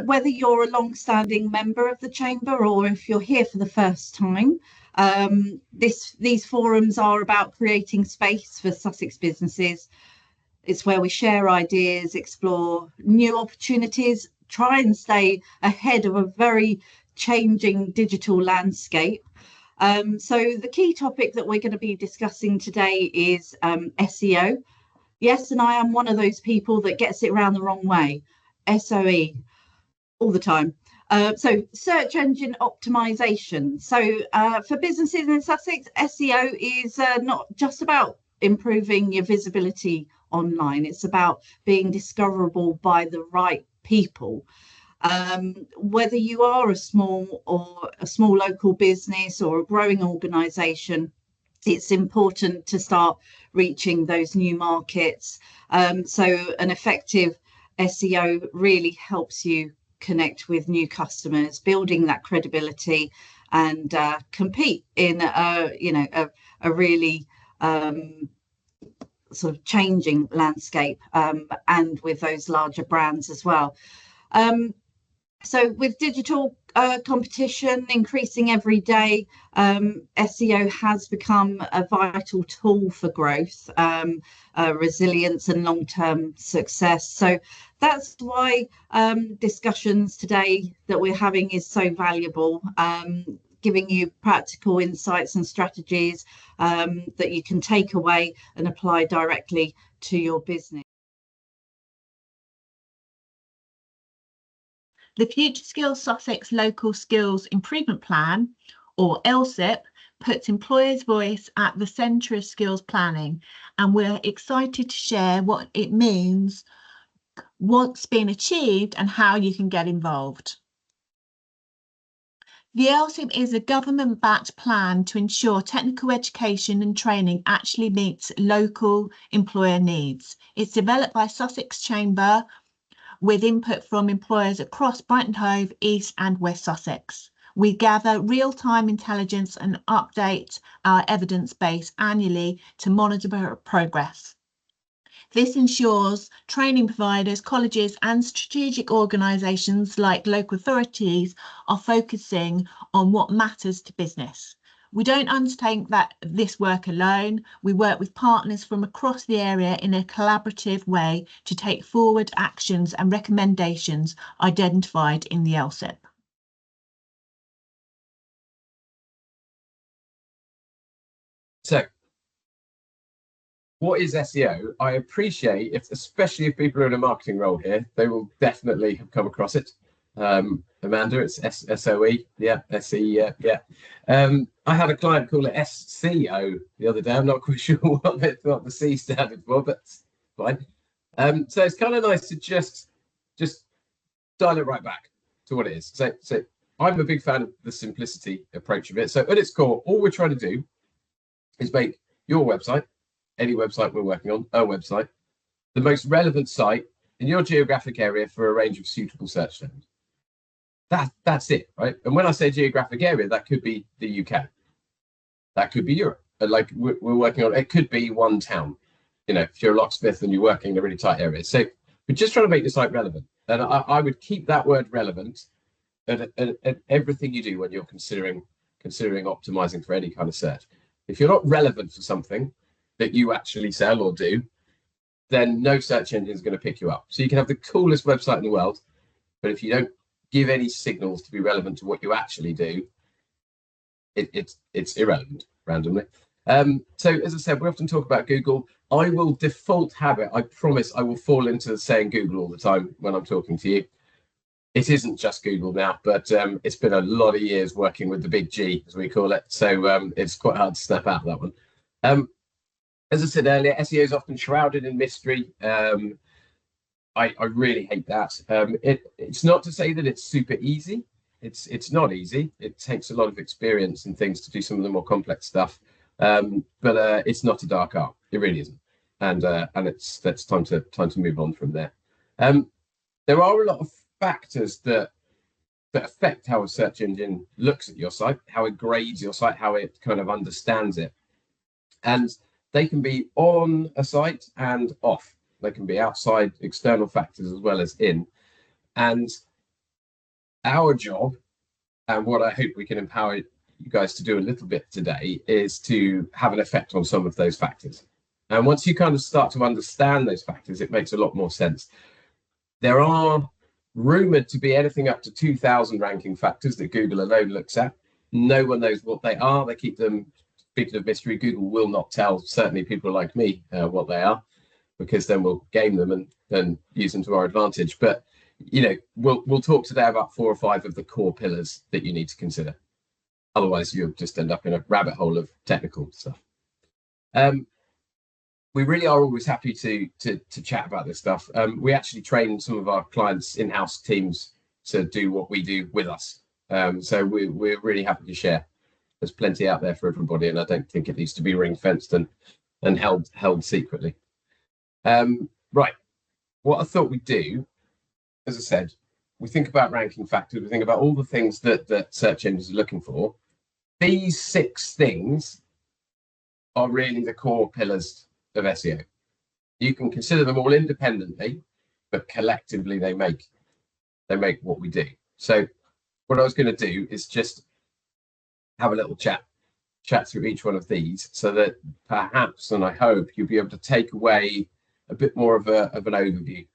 whether you're a long-standing member of the Chamber or if you're here for the first time, these forums are about creating space for Sussex businesses. It's where we share ideas, explore new opportunities, try and stay ahead of a very changing digital landscape. So the key topic that we're going to be discussing today is SEO. Yes, and I am one of those people that gets it around the wrong way. SOE, all the time. So search engine optimization. So for businesses in Sussex, SEO is not just about improving your visibility online. It's about being discoverable by the right people. Whether you are a small local business or a growing organisation, it's important to start reaching those new markets. So an effective SEO really helps you connect with new customers, building that credibility, and compete in a really sort of changing landscape, and with those larger brands as well. So with digital competition increasing every day, SEO has become a vital tool for growth, resilience and long-term success. So that's why discussions today that we're having is so valuable, giving you practical insights and strategies that you can take away and apply directly to your business. The Future Skills Sussex Local Skills Improvement Plan, or LSIP, puts employers' voice at the centre of skills planning, and we're excited to share what it means, what's been achieved, and how you can get involved. The LSIP is a government-backed plan to ensure technical education and training actually meets local employer needs. It's developed by Sussex Chamber with input from employers across Brighton Hove, East and West Sussex. We gather real-time intelligence and update our evidence base annually to monitor progress. This ensures training providers, colleges and strategic organisations like local authorities are focusing on what matters to business. We don't undertake this work alone. We work with partners from across the area in a collaborative way to take forward actions and recommendations identified in the LSIP. So, what is SEO? I appreciate, especially if people are in a marketing role here, they will definitely have come across it. Amanda, it's SOE, yeah, SE, yeah. I had a client call it SCO the other day. I'm not quite sure what the C standard for, but fine. So it's kind of nice to just dial it right back to what it is. So I'm a big fan of the simplicity approach of it. So at its core, all we're trying to do is make your website, any website we're working on, a website, the most relevant site in your geographic area for a range of suitable search terms. That's it, right? And when I say geographic area, that could be the UK, that could be Europe. Like we're working on, it could be one town. You know, if you're a locksmith and you're working in a really tight area. So we're just trying to make the site relevant. And I would keep that word relevant at everything you do when you're considering optimizing for any kind of search. If you're not relevant for something that you actually sell or do, then no search engine is going to pick you up. So you can have the coolest website in the world, but if you don't give any signals to be relevant to what you actually do, it's irrelevant randomly. So as I said, we often talk about Google. I will default habit. I promise I will fall into saying Google all the time when I'm talking to you. It isn't just Google now, but it's been a lot of years working with the big G, as we call it. So it's quite hard to snap out of that one. As I said earlier, SEO is often shrouded in mystery. I really hate that. It's not to say that it's super easy. It's not easy. It takes a lot of experience and things to do some of the more complex stuff. But it's not a dark art. It really isn't. And that's time to move on from there. There are a lot of factors that affect how a search engine looks at your site, how it grades your site, how it kind of understands it. And they can be on a site and off. They can be outside external factors as well as in. And Our job, and what I hope we can empower you guys to do a little bit today, is to have an effect on some of those factors. And once you kind of start to understand those factors, it makes a lot more sense. There are rumored to be anything up to 2,000 ranking factors that Google alone looks at. No one knows what they are. They keep them, speaking of mystery, Google will not tell certainly people like me what they are, because then we'll game them and then use them to our advantage. But we'll talk today about 4 or 5 of the core pillars that you need to consider. Otherwise, you'll just end up in a rabbit hole of technical stuff. We really are always happy to chat about this stuff. We actually train some of our clients' in-house teams to do what we do with us. So we're really happy to share. There's plenty out there for everybody, and I don't think it needs to be ring-fenced and held secretly. Right, what I thought we'd do, as I said, we think about ranking factors, we think about all the things that search engines are looking for. These 6 things are really the core pillars of SEO. You can consider them all independently, but collectively they make what we do. So what I was going to do is just have a little chat through each one of these, so that perhaps, and I hope, you'll be able to take away a bit more of an overview